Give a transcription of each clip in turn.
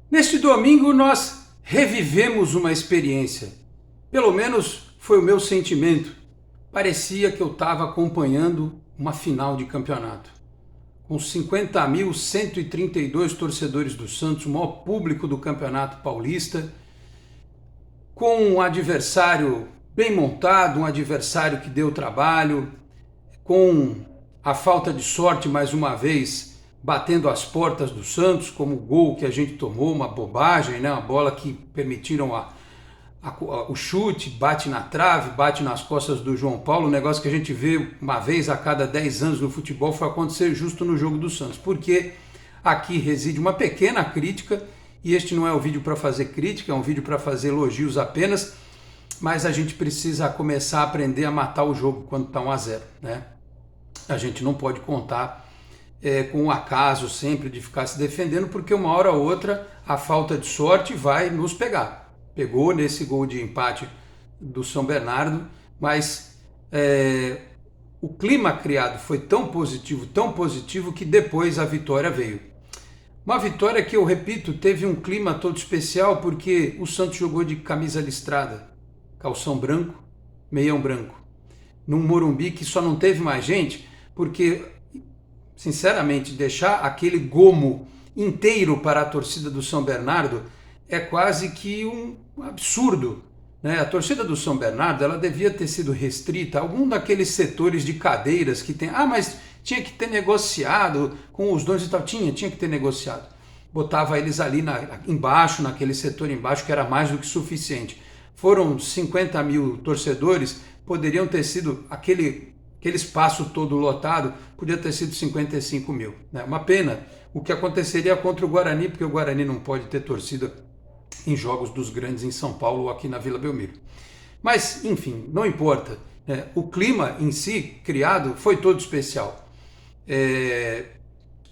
Neste domingo nós revivemos uma experiência. Pelo menos foi o meu sentimento. Parecia que eu estava acompanhando uma final de campeonato. Com 50.132 torcedores do Santos, o maior público do Campeonato Paulista, com um adversário bem montado, um adversário que deu trabalho, com a falta de sorte mais uma vez batendo as portas do Santos, como o gol que a gente tomou, uma bobagem, né? Uma bola que permitiram o chute, bate na trave, bate nas costas do João Paulo, um negócio que a gente vê uma vez a cada 10 anos no futebol, foi acontecer justo no jogo do Santos, porque aqui reside uma pequena crítica, e este não é um vídeo para fazer crítica, é um vídeo para fazer elogios apenas, mas a gente precisa começar a aprender a matar o jogo quando está 1-0, né? A gente não pode contar com o acaso sempre de ficar se defendendo, porque uma hora ou outra a falta de sorte vai nos pegar. Pegou nesse gol de empate do São Bernardo, mas o clima criado foi tão positivo que depois a vitória veio. Uma vitória que, eu repito, teve um clima todo especial porque o Santos jogou de camisa listrada, calção branco, meião branco, num Morumbi que só não teve mais gente porque, sinceramente, deixar aquele gomo inteiro para a torcida do São Bernardo é quase que um absurdo, né? A torcida do São Bernardo, ela devia ter sido restrita a algum daqueles setores de cadeiras que tem. Mas tinha que ter negociado com os donos e tal. Tinha que ter negociado. Botava eles ali embaixo, naquele setor embaixo, que era mais do que suficiente. Foram 50 mil torcedores, poderiam ter sido aquele espaço todo lotado, podia ter sido 55 mil. Né? Uma pena o que aconteceria contra o Guarani, porque o Guarani não pode ter torcida em jogos dos grandes em São Paulo ou aqui na Vila Belmiro. Mas, enfim, não importa. Né? O clima em si, criado, foi todo especial.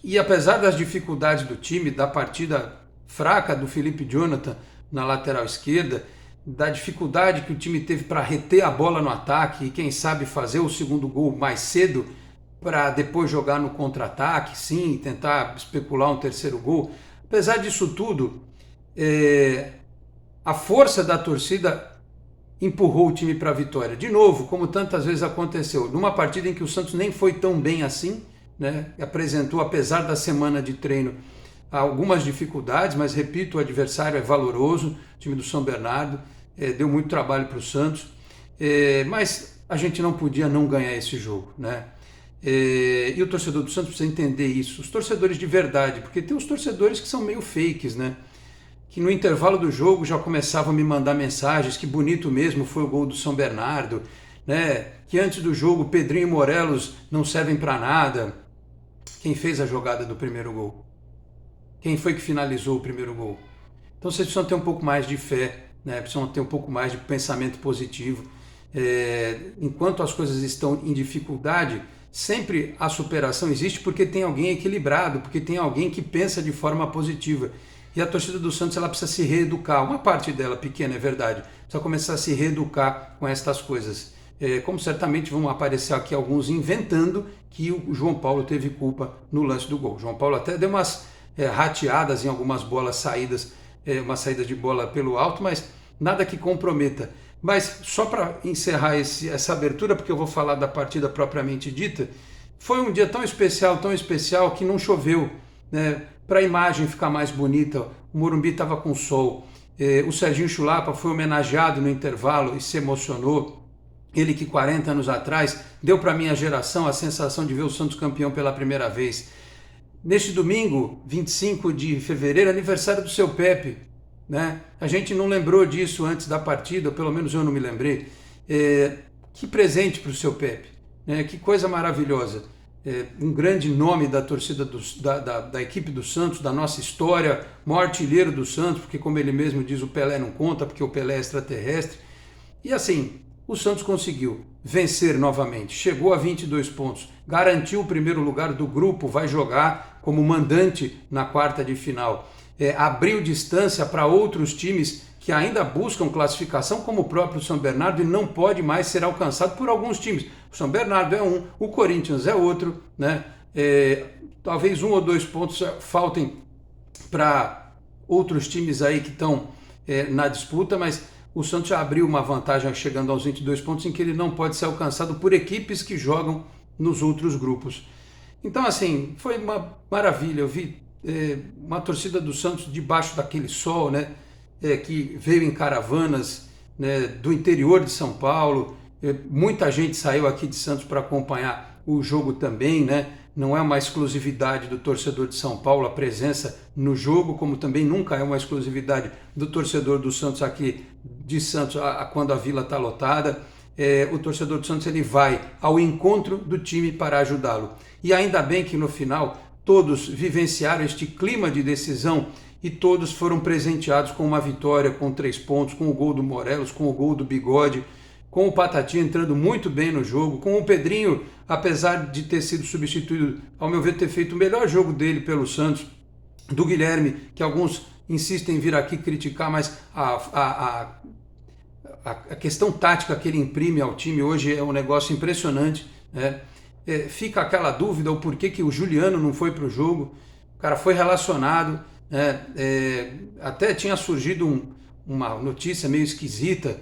E apesar das dificuldades do time, da partida fraca do Felipe Jonathan na lateral esquerda, da dificuldade que o time teve para reter a bola no ataque e quem sabe fazer o segundo gol mais cedo para depois jogar no contra-ataque, sim, tentar especular um terceiro gol. Apesar disso tudo, a força da torcida empurrou o time para a vitória. De novo, como tantas vezes aconteceu, numa partida em que o Santos nem foi tão bem assim, né? Apresentou, apesar da semana de treino, algumas dificuldades, mas repito, o adversário é valoroso, o time do São Bernardo, deu muito trabalho para o Santos, mas a gente não podia não ganhar esse jogo, né? E o torcedor do Santos precisa entender isso, os torcedores de verdade, porque tem os torcedores que são meio fakes, né? Que no intervalo do jogo já começavam a me mandar mensagens, que bonito mesmo foi o gol do São Bernardo, né? Que antes do jogo Pedrinho e Morelos não servem para nada. Quem fez a jogada do primeiro gol? Quem foi que finalizou o primeiro gol? Então vocês precisam ter um pouco mais de fé, né? Precisam ter um pouco mais de pensamento positivo. Enquanto as coisas estão em dificuldade, sempre a superação existe porque tem alguém equilibrado, porque tem alguém que pensa de forma positiva. E a torcida do Santos, ela precisa se reeducar, uma parte dela pequena, é verdade, precisa começar a se reeducar com estas coisas. Como certamente vão aparecer aqui alguns inventando que o João Paulo teve culpa no lance do gol. O João Paulo até deu umas rateadas em algumas bolas saídas, uma saída de bola pelo alto, mas nada que comprometa. Mas só para encerrar essa abertura, porque eu vou falar da partida propriamente dita, foi um dia tão especial que não choveu, né? Para a imagem ficar mais bonita, o Morumbi estava com sol, o Serginho Chulapa foi homenageado no intervalo e se emocionou. Ele que 40 anos atrás deu para a minha geração a sensação de ver o Santos campeão pela primeira vez. Neste domingo, 25 de fevereiro, aniversário do seu Pepe, né? A gente não lembrou disso antes da partida, ou pelo menos eu não me lembrei. Que presente para o seu Pepe, né? Que coisa maravilhosa. Um grande nome da torcida da equipe do Santos, da nossa história, maior artilheiro do Santos, porque como ele mesmo diz, o Pelé não conta, porque o Pelé é extraterrestre. E assim, o Santos conseguiu vencer novamente, chegou a 22 pontos, garantiu o primeiro lugar do grupo, vai jogar como mandante na quarta de final. Abriu distância para outros times que ainda buscam classificação, como o próprio São Bernardo, e não pode mais ser alcançado por alguns times. O São Bernardo é um, o Corinthians é outro, né? Talvez 1 ou 2 pontos faltem para outros times aí que estão na disputa, mas o Santos já abriu uma vantagem chegando aos 22 pontos em que ele não pode ser alcançado por equipes que jogam nos outros grupos. Então, assim, foi uma maravilha. Eu vi uma torcida do Santos debaixo daquele sol, né, que veio em caravanas, né, do interior de São Paulo. Muita gente saiu aqui de Santos para acompanhar o jogo também, né? Não é uma exclusividade do torcedor de São Paulo a presença no jogo, como também nunca é uma exclusividade do torcedor do Santos aqui de Santos quando a Vila está lotada. O torcedor do Santos ele vai ao encontro do time para ajudá-lo. E ainda bem que no final todos vivenciaram este clima de decisão e todos foram presenteados com uma vitória, com 3 pontos, com o gol do Morelos, com o gol do Bigode, com o Patati entrando muito bem no jogo, com o Pedrinho, apesar de ter sido substituído, ao meu ver, ter feito o melhor jogo dele pelo Santos, do Guilherme, que alguns insistem em vir aqui criticar, mas a questão tática que ele imprime ao time hoje é um negócio impressionante, né? Fica aquela dúvida o porquê que o Juliano não foi para o jogo. O cara foi relacionado, né? Até tinha surgido uma notícia meio esquisita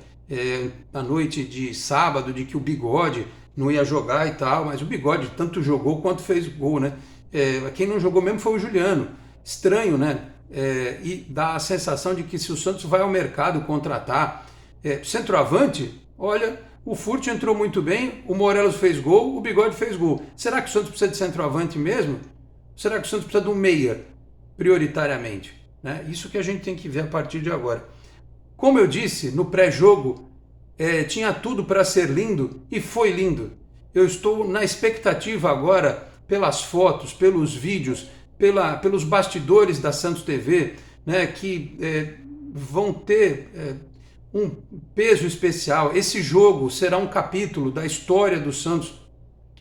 na noite de sábado de que o Bigode não ia jogar e tal, mas o Bigode tanto jogou quanto fez gol, né? Quem não jogou mesmo foi o Juliano. Estranho, né? E dá a sensação de que se o Santos vai ao mercado contratar centroavante, olha, o Furt entrou muito bem, o Morelos fez gol, o Bigode fez gol. Será que o Santos precisa de centroavante mesmo? Será que o Santos precisa de um meia, prioritariamente? Né? Isso que a gente tem que ver a partir de agora. Como eu disse, no pré-jogo, tinha tudo para ser lindo e foi lindo. Eu estou na expectativa agora, pelas fotos, pelos vídeos, pelos bastidores da Santos TV, né, que vão ter um peso especial. Esse jogo será um capítulo da história do Santos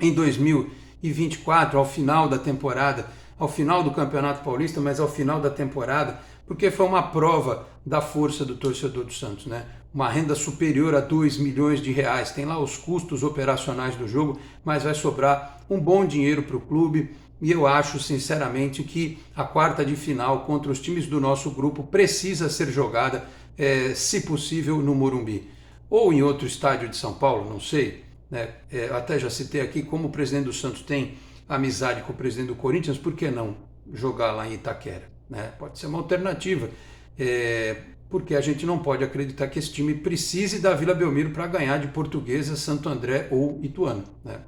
em 2024, ao final da temporada, ao final do Campeonato Paulista, mas ao final da temporada, porque foi uma prova da força do torcedor do Santos, né? Uma renda superior a 2 milhões de reais. Tem lá os custos operacionais do jogo, mas vai sobrar um bom dinheiro para o clube. E eu acho, sinceramente, que a quarta de final contra os times do nosso grupo precisa ser jogada, se possível, no Morumbi. Ou em outro estádio de São Paulo, não sei. Né? Até já citei aqui, como o presidente do Santos tem amizade com o presidente do Corinthians, por que não jogar lá em Itaquera? Né? Pode ser uma alternativa, porque a gente não pode acreditar que esse time precise da Vila Belmiro para ganhar de Portuguesa, Santo André ou Ituano. Né?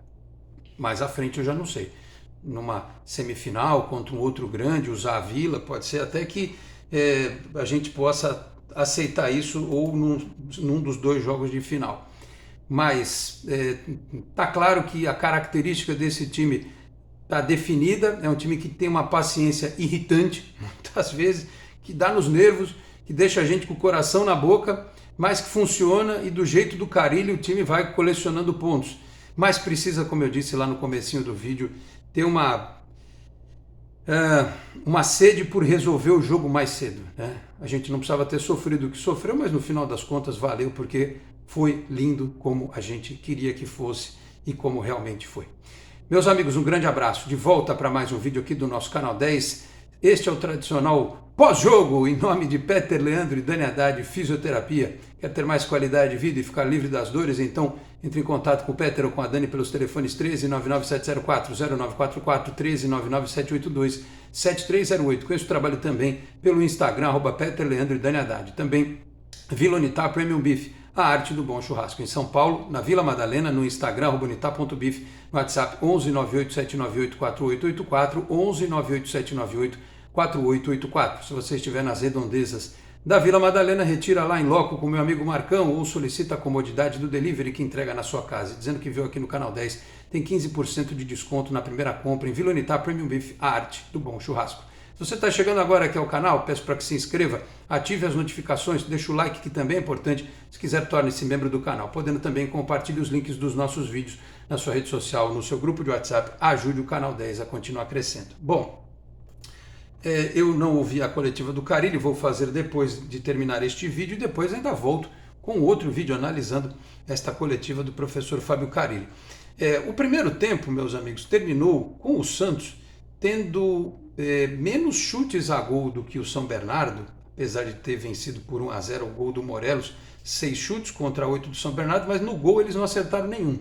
Mais à frente eu já não sei. Numa semifinal contra um outro grande, usar a Vila, pode ser até que a gente possa aceitar isso ou num dos 2 jogos de final. Mas tá claro que a característica desse time está definida, é um time que tem uma paciência irritante, muitas vezes, que dá nos nervos, que deixa a gente com o coração na boca, mas que funciona e do jeito do Carille o time vai colecionando pontos. Mas precisa, como eu disse lá no comecinho do vídeo, ter uma sede por resolver o jogo mais cedo. Né? A gente não precisava ter sofrido o que sofreu, mas no final das contas valeu, porque foi lindo como a gente queria que fosse e como realmente foi. Meus amigos, um grande abraço. De volta para mais um vídeo aqui do nosso Canal 10. Este é o tradicional pós-jogo, em nome de Peter Leandro e Dani Haddad, Fisioterapia. Quer ter mais qualidade de vida e ficar livre das dores? Então, entre em contato com o Peter ou com a Dani pelos telefones 13 997040944, 13 997827308. Conheço o trabalho também pelo Instagram, @Peter Leandro e Dani Haddad. Também Vila Unitar Premium Beef, a arte do bom churrasco. Em São Paulo, na Vila Madalena, no Instagram, @unitar.beef, no WhatsApp 11 98798 4884, 11 98798 4884. Se você estiver nas redondezas da Vila Madalena, retira lá em loco com meu amigo Marcão ou solicita a comodidade do delivery que entrega na sua casa. Dizendo que viu aqui no Canal 10, tem 15% de desconto na primeira compra em Vila Unitar Premium Beef, a arte do bom churrasco. Se você está chegando agora aqui ao canal, peço para que se inscreva, ative as notificações, deixa o like que também é importante. Se quiser, torne-se membro do canal, podendo também compartilhar os links dos nossos vídeos na sua rede social, no seu grupo de WhatsApp. Ajude o Canal 10 a continuar crescendo. Bom, eu não ouvi a coletiva do Carille, vou fazer depois de terminar este vídeo e depois ainda volto com outro vídeo analisando esta coletiva do professor Fábio Carille. O primeiro tempo, meus amigos, terminou com o Santos tendo menos chutes a gol do que o São Bernardo, apesar de ter vencido por 1-0 o gol do Morelos, 6 chutes contra 8 do São Bernardo, mas no gol eles não acertaram nenhum.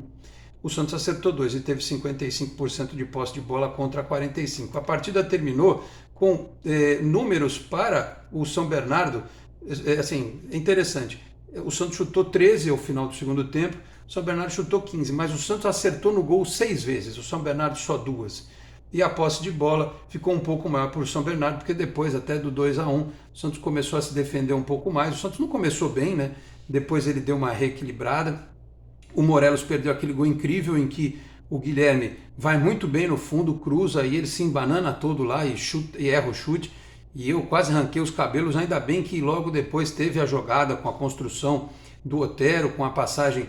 O Santos acertou 2 e teve 55% de posse de bola contra 45%. A partida terminou com números para o São Bernardo, assim, é interessante. O Santos chutou 13 ao final do segundo tempo, o São Bernardo chutou 15, mas o Santos acertou no gol 6 vezes, o São Bernardo só 2. E a posse de bola ficou um pouco maior para o São Bernardo, porque depois até do 2-1 o Santos começou a se defender um pouco mais. O Santos não começou bem, né? Depois ele deu uma reequilibrada. O Morelos perdeu aquele gol incrível em que o Guilherme vai muito bem no fundo, cruza e ele se embanana todo lá e, chuta, e erra o chute. E eu quase arranquei os cabelos, ainda bem que logo depois teve a jogada com a construção do Otero, com a passagem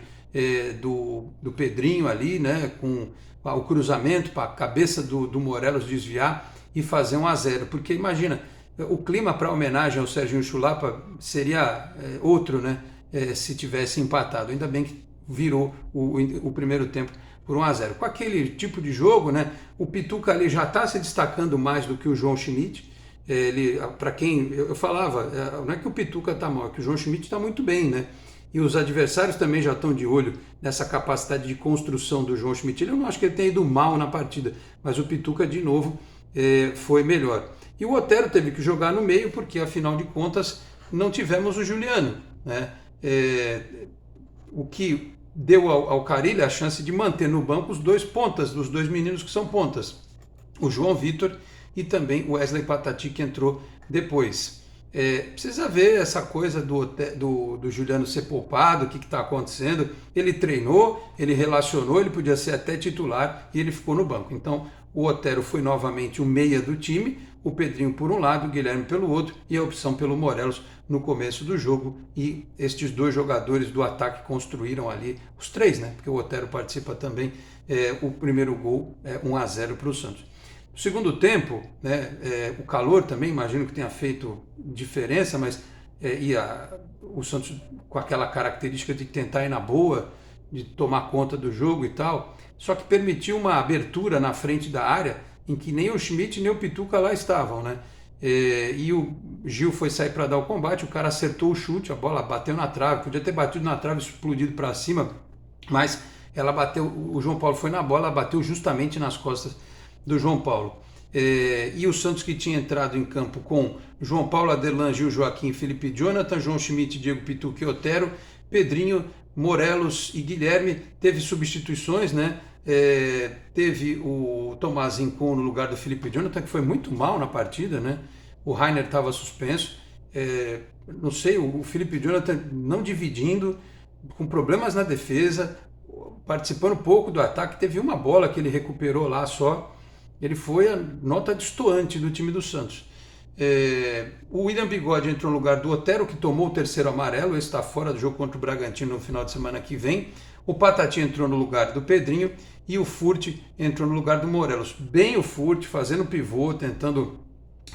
do Pedrinho ali, né, com o cruzamento para a cabeça do Morelos desviar e fazer 1-0. Porque imagina, o clima para homenagem ao Serginho Chulapa seria outro, né, se tivesse empatado. Ainda bem que virou o primeiro tempo por 1-0. Com aquele tipo de jogo, né, o Pituca ali já está se destacando mais do que o João Schmidt. Para quem eu falava, não é que o Pituca está mal, é que o João Schmidt está muito bem, né? E os adversários também já estão de olho nessa capacidade de construção do João Schmidt. Eu não acho que ele tenha ido mal na partida, mas o Pituca de novo foi melhor. E o Otero teve que jogar no meio porque, afinal de contas, não tivemos o Juliano, né? O que deu ao Carilli a chance de manter no banco os 2 pontas, dos 2 meninos que são pontas, o João Vitor e também o Wesley Patati, que entrou depois. Precisa ver essa coisa do Juliano ser poupado, o que está acontecendo. Ele treinou, ele relacionou, ele podia ser até titular e ele ficou no banco. Então o Otero foi novamente o meia do time, o Pedrinho por um lado, o Guilherme pelo outro e a opção pelo Morelos no começo do jogo. E estes 2 jogadores do ataque construíram ali, os 3, né? Porque o Otero participa também, o primeiro gol, 1-0 para o Santos. No segundo tempo, né, o calor também, imagino que tenha feito diferença, mas o Santos com aquela característica de tentar ir na boa, de tomar conta do jogo e tal, só que permitiu uma abertura na frente da área em que nem o Schmidt nem o Pituca lá estavam, né? E o Gil foi sair para dar o combate, o cara acertou o chute, a bola bateu na trave, podia ter batido na trave, explodido para cima, mas ela bateu, o João Paulo foi na bola, ela bateu justamente nas costas do João Paulo. E o Santos, que tinha entrado em campo com João Paulo, Aderlan, Gil, Joaquim, Felipe Jonathan, João Schmidt, Diego Pituca e Otero, Pedrinho, Morelos e Guilherme, teve substituições, né? Teve o Tomás Incon no lugar do Felipe Jonathan, que foi muito mal na partida, né? O Rainer estava suspenso, não sei, o Felipe Jonathan não dividindo, com problemas na defesa, participando pouco do ataque, teve uma bola que ele recuperou lá só, ele foi a nota destoante do time do Santos. O William Bigode entrou no lugar do Otero, que tomou o 3º amarelo, esse está fora do jogo contra o Bragantino no final de semana que vem. O Patati entrou no lugar do Pedrinho e o Furt entrou no lugar do Morelos. Bem o Furt, fazendo pivô, tentando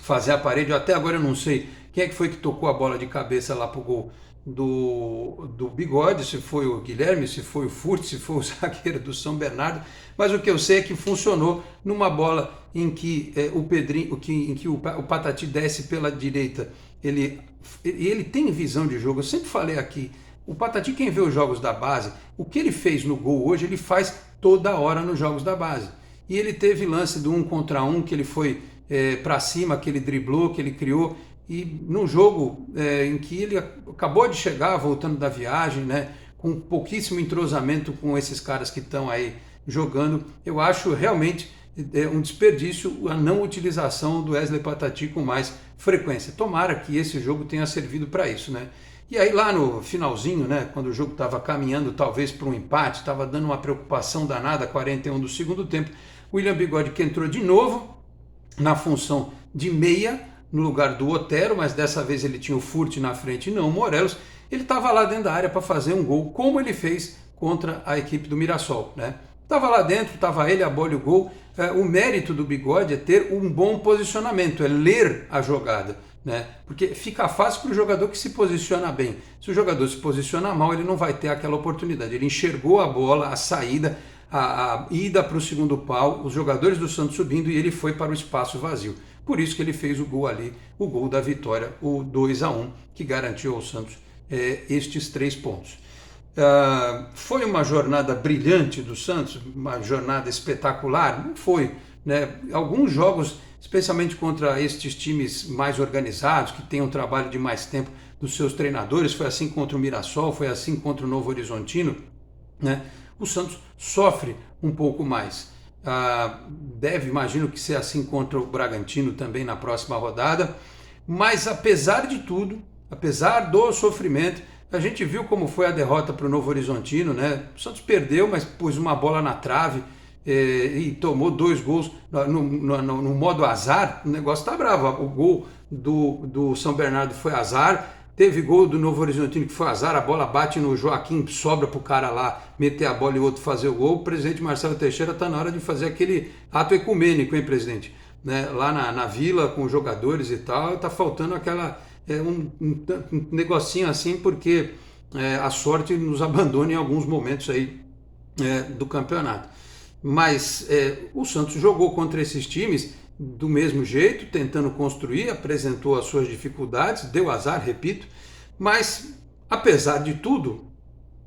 fazer a parede. Até agora eu não sei quem é que foi que tocou a bola de cabeça lá pro gol do Bigode, se foi o Guilherme, se foi o Furt, se foi o zagueiro do São Bernardo, mas o que eu sei é que funcionou numa bola em que o Pedrinho, em que o Patati desce pela direita. Ele tem visão de jogo, eu sempre falei aqui, o Patati, quem vê os jogos da base, o que ele fez no gol hoje, ele faz toda hora nos jogos da base. E ele teve lance do 1 contra 1, que ele foi para cima, que ele driblou, que ele criou. E num jogo em que ele acabou de chegar, voltando da viagem, né, com pouquíssimo entrosamento com esses caras que estão aí jogando, eu acho realmente um desperdício a não utilização do Wesley Patati com mais frequência. Tomara que esse jogo tenha servido para isso, né? E aí lá no finalzinho, né, quando o jogo estava caminhando talvez para um empate, estava dando uma preocupação danada, 41 do segundo tempo, o William Bigode, que entrou de novo na função de meia, no lugar do Otero, mas dessa vez ele tinha o Furt na frente e não o Morelos, ele estava lá dentro da área para fazer um gol, como ele fez contra a equipe do Mirassol, né? Estava lá dentro, estava ele, a bola e o gol. O mérito do Bigode é ter um bom posicionamento, é ler a jogada, né? Porque fica fácil para o jogador que se posiciona bem. Se o jogador se posiciona mal, ele não vai ter aquela oportunidade. Ele enxergou a bola, a saída, a ida para o segundo pau, os jogadores do Santos subindo e ele foi para o espaço vazio. Por isso que ele fez o gol ali, o gol da vitória, o 2-1, que garantiu ao Santos estes 3 pontos. Foi uma jornada brilhante do Santos, uma jornada espetacular? Não foi, né? Alguns jogos, especialmente contra estes times mais organizados, que têm um trabalho de mais tempo dos seus treinadores, foi assim contra o Mirassol, foi assim contra o Novo Horizontino, né? O Santos sofre um pouco mais. Imagino que ser assim contra o Bragantino também na próxima rodada, mas apesar de tudo, apesar do sofrimento, a gente viu como foi a derrota para o Novo Horizontino, né? O Santos perdeu, mas pôs uma bola na trave e tomou 2 gols no modo azar. O negócio tá bravo. O gol do São Bernardo foi azar. Teve gol do Novo Horizontino que foi azar, a bola bate no Joaquim, sobra para o cara lá meter a bola e o outro fazer o gol. O presidente Marcelo Teixeira está na hora de fazer aquele ato ecumênico, hein, presidente? Né? Lá na vila com os jogadores e tal, tá faltando aquela um negocinho assim, porque a sorte nos abandona em alguns momentos aí do campeonato. Mas o Santos jogou contra esses times do mesmo jeito, tentando construir, apresentou as suas dificuldades, deu azar, repito, mas apesar de tudo,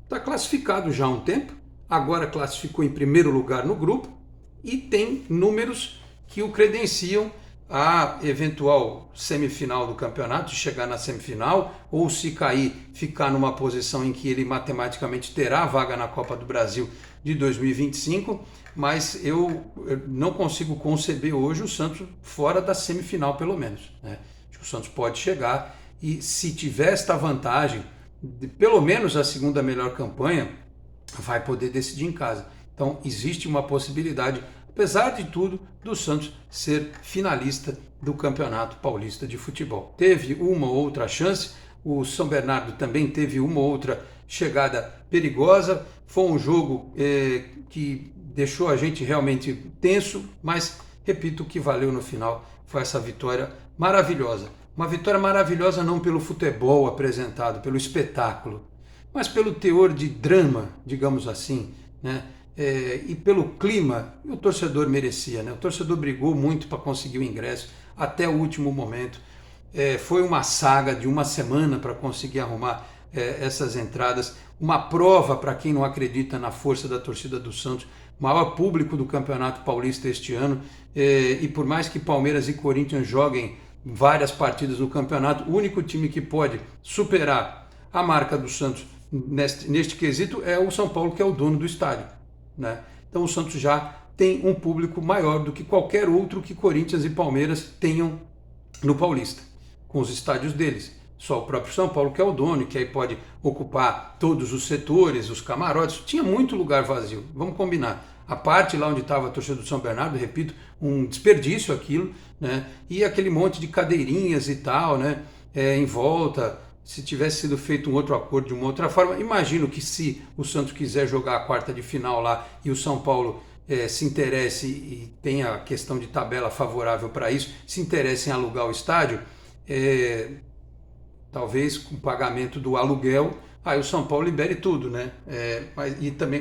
está classificado já há um tempo, agora classificou em primeiro lugar no grupo e tem números que o credenciam a eventual semifinal do campeonato, chegar na semifinal, ou se cair, ficar numa posição em que ele matematicamente terá a vaga na Copa do Brasil de 2025, mas eu não consigo conceber hoje o Santos fora da semifinal, pelo menos, né? Acho que o Santos pode chegar e, se tiver esta vantagem, de pelo menos a segunda melhor campanha, vai poder decidir em casa. Então existe uma possibilidade, apesar de tudo, do Santos ser finalista do Campeonato Paulista de Futebol. Teve uma ou outra chance, o São Bernardo também teve uma ou outra chegada perigosa, foi um jogo que deixou a gente realmente tenso, mas repito, o que valeu no final foi essa vitória maravilhosa. Uma vitória maravilhosa não pelo futebol apresentado, pelo espetáculo, mas pelo teor de drama, digamos assim, né? E pelo clima, o torcedor merecia, né? O torcedor brigou muito para conseguir o ingresso até o último momento. Foi uma saga de uma semana para conseguir arrumar essas entradas, uma prova para quem não acredita na força da torcida do Santos, maior público do Campeonato Paulista este ano, e por mais que Palmeiras e Corinthians joguem várias partidas no campeonato, o único time que pode superar a marca do Santos neste quesito é o São Paulo, que é o dono do estádio, né? Então o Santos já tem um público maior do que qualquer outro que Corinthians e Palmeiras tenham no Paulista, com os estádios deles. Só o próprio São Paulo que é o dono, que aí pode ocupar todos os setores, os camarotes. Tinha muito lugar vazio, vamos combinar. A parte lá onde estava a torcida do São Bernardo, repito, um desperdício aquilo, né? E aquele monte de cadeirinhas e tal, né? Em volta. Se tivesse sido feito um outro acordo de uma outra forma, imagino que se o Santos quiser jogar a quarta de final lá e o São Paulo se interesse e tenha a questão de tabela favorável para isso, se interesse em alugar o estádio, talvez com o pagamento do aluguel, aí o São Paulo libere tudo, né?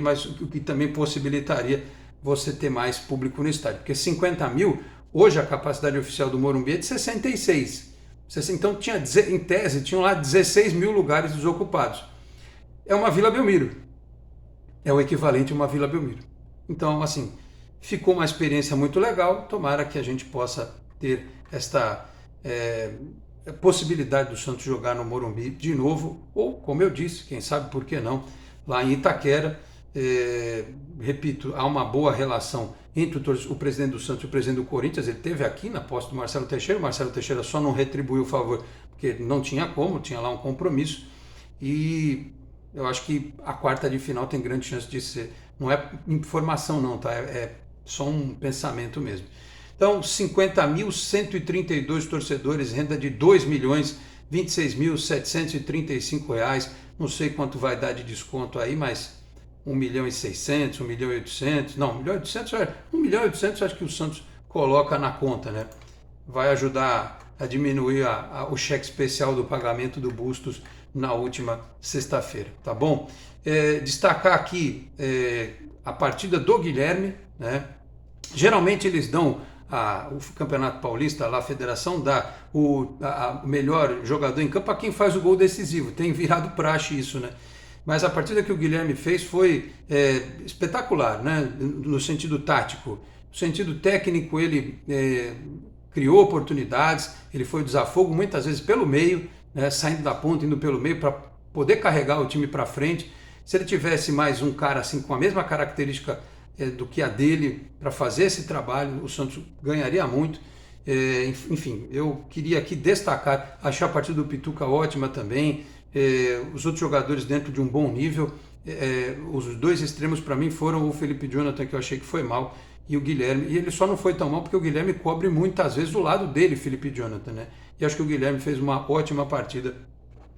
Mas o que também possibilitaria você ter mais público no estádio, porque 50 mil, hoje a capacidade oficial do Morumbi é de 66. Então, em tese, tinham lá 16 mil lugares desocupados. É uma Vila Belmiro. É o equivalente a uma Vila Belmiro. Então, assim, ficou uma experiência muito legal. Tomara que a gente possa ter esta possibilidade do Santos jogar no Morumbi de novo. Ou, como eu disse, quem sabe por que não, lá em Itaquera. Repito, há uma boa relação entre o presidente do Santos e o presidente do Corinthians. Ele esteve aqui na posse do Marcelo Teixeira. O Marcelo Teixeira só não retribuiu o favor porque não tinha como, tinha lá um compromisso. E eu acho que a quarta de final tem grande chance de ser. Não é informação não, tá? É só um pensamento mesmo. Então, 50.132 torcedores, renda de R$ 2.026.735. Não sei quanto vai dar de desconto aí, mas 1.600.000, 1.800.000, não, 1.800.000 acho que o Santos coloca na conta, né? Vai ajudar a diminuir o cheque especial do pagamento do Bustos na última sexta-feira, tá bom? Destacar aqui a partida do Guilherme, né? Geralmente eles dão o Campeonato Paulista, lá a federação dá o melhor jogador em campo a quem faz o gol decisivo. Tem virado praxe isso, né? Mas a partida que o Guilherme fez foi espetacular, né? No sentido tático. No sentido técnico, ele criou oportunidades, ele foi desafogo muitas vezes pelo meio, né? Saindo da ponta, indo pelo meio para poder carregar o time para frente. Se ele tivesse mais um cara assim com a mesma característica do que a dele para fazer esse trabalho, o Santos ganharia muito. Enfim, eu queria aqui destacar, achar a partida do Pituca ótima também, os outros jogadores dentro de um bom nível. Os dois extremos para mim foram o Felipe Jonathan, que eu achei que foi mal, e o Guilherme, e ele só não foi tão mal porque o Guilherme cobre muitas vezes do lado dele, Felipe Jonathan, né? E acho que o Guilherme fez uma ótima partida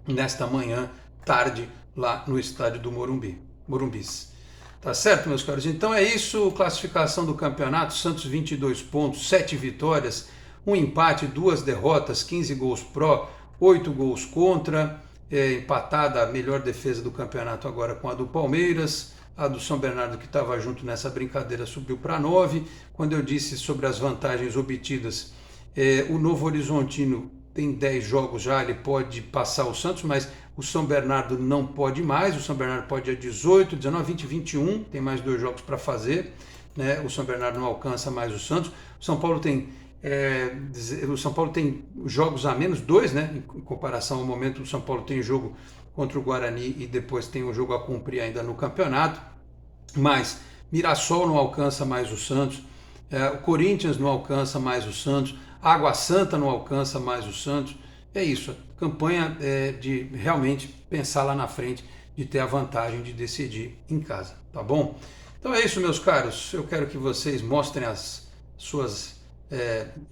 nesta manhã, tarde, lá no estádio do Morumbis. Tá certo, meus caros? Então é isso, classificação do campeonato, Santos 22 pontos, 7 vitórias, 1 empate, 2 derrotas, 15 gols pró, 8 gols contra, empatada a melhor defesa do campeonato agora com a do Palmeiras, a do São Bernardo que estava junto nessa brincadeira subiu para 9, quando eu disse sobre as vantagens obtidas, o Novo Horizontino tem 10 jogos já, ele pode passar o Santos, mas o São Bernardo não pode mais, o São Bernardo pode a 18, 19, 20, 21, tem mais 2 jogos para fazer, né? O São Bernardo não alcança mais o Santos, o São Paulo tem jogos a menos, 2, né? Em comparação ao momento, o São Paulo tem jogo contra o Guarani e depois tem um jogo a cumprir ainda no campeonato, mas Mirassol não alcança mais o Santos, o Corinthians não alcança mais o Santos, Água Santa não alcança mais o Santos. É isso, a campanha de realmente pensar lá na frente, de ter a vantagem de decidir em casa, tá bom? Então é isso, meus caros, eu quero que vocês mostrem as suas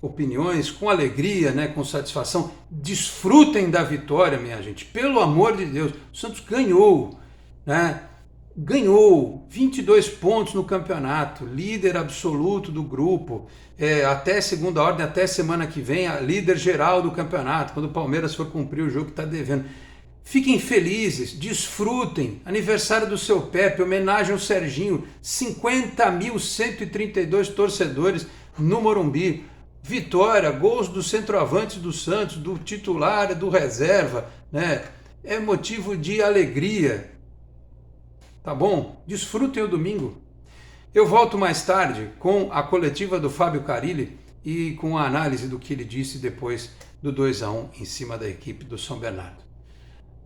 opiniões com alegria, né, com satisfação, desfrutem da vitória, minha gente, pelo amor de Deus, o Santos ganhou, né? Ganhou 22 pontos no campeonato, líder absoluto do grupo, até segunda ordem, até semana que vem, a líder geral do campeonato, quando o Palmeiras for cumprir o jogo que está devendo. Fiquem felizes, desfrutem, aniversário do seu Pepe, homenagem ao Serginho, 50.132 torcedores no Morumbi, vitória, gols dos centroavantes do Santos, do titular, do reserva, né? É motivo de alegria. Tá bom? Desfrutem o domingo. Eu volto mais tarde com a coletiva do Fábio Carilli e com a análise do que ele disse depois do 2-1 em cima da equipe do São Bernardo.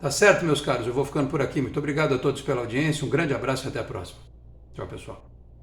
Tá certo, meus caros? Eu vou ficando por aqui. Muito obrigado a todos pela audiência. Um grande abraço e até a próxima. Tchau, pessoal.